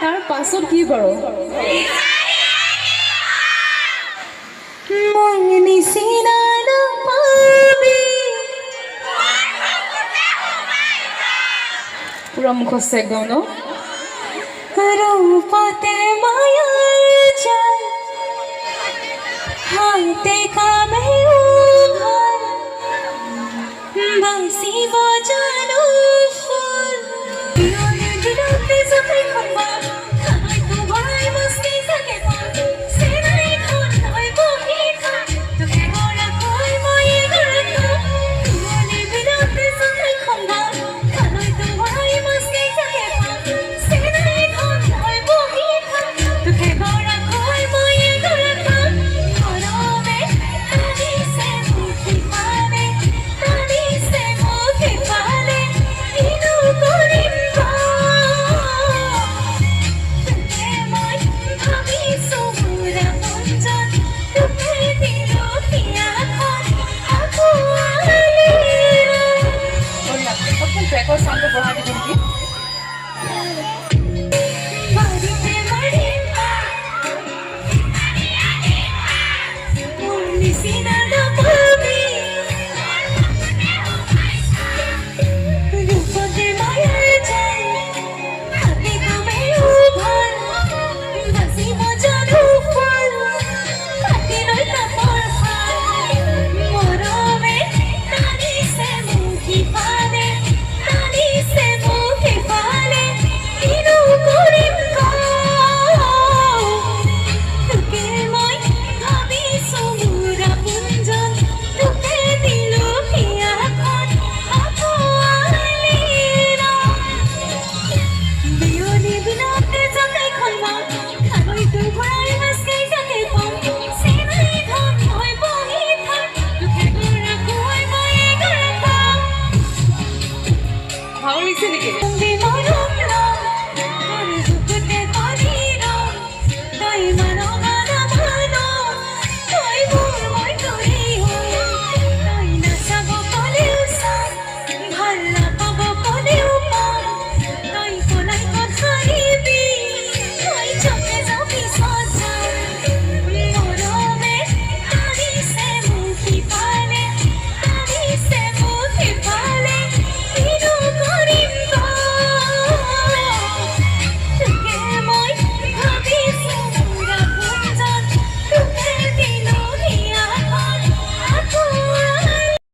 তাৰ পাছত কি বাৰু মই নিচিনা নাপাবি পুৰা মুখস্থ একদম ন ৰূপতে মায়াৰ জাল হাতে কামে উঘাল বাচিব জানো ফুল পিয়নে দিনতে জপে খম্বা খাই তো ভৰাই মস্তি থাকে চেনাই খন হয় বহি খা তোকে গৰা কৈ মই গৰা পিয়নে দিনতে জপে খম্বা খাই তো ভৰাই মস্তি থাকে চেনাই খন হয় বহি খা তোকে গৰা কৈ মই গৰা মৰমে আনিছে মুখি পালে আনিছে মুখি পালে কিনো কৰিম তোকে মই ভাবিছো মোৰ মঞ্জন তোকে দিলো হিয়াখন আকৌ আলিৰা অকণ ট্ৰেকৰ চাউণ্ডটো বঢ়াই দিব নেকি বাৰীতে মাৰিম মোৰ নিচিনা নাপাবি ৰূপতে মায়াৰ জাল হাতে কামে উঘাল বাচিব জানো ফুল কাটি লৈ তাপৰ ফাল মৰমে টানিছে মুখি পালে টানিছে মুখি পালে কিনো কৰিম তোকে মই ভাবিছো মোৰ আপোনজন তোকে দিলো হিয়াখন আকৌ আলিৰা বিয়লি দিনতে জকাই খম্বা খালৈ তোৰ ভৰাই মাছকেই তাকে পাম চেনাই ধন হয় বহি থাক তোকে গৰা কৈ মই গৰা পাম ভাও লিখিছে নেকি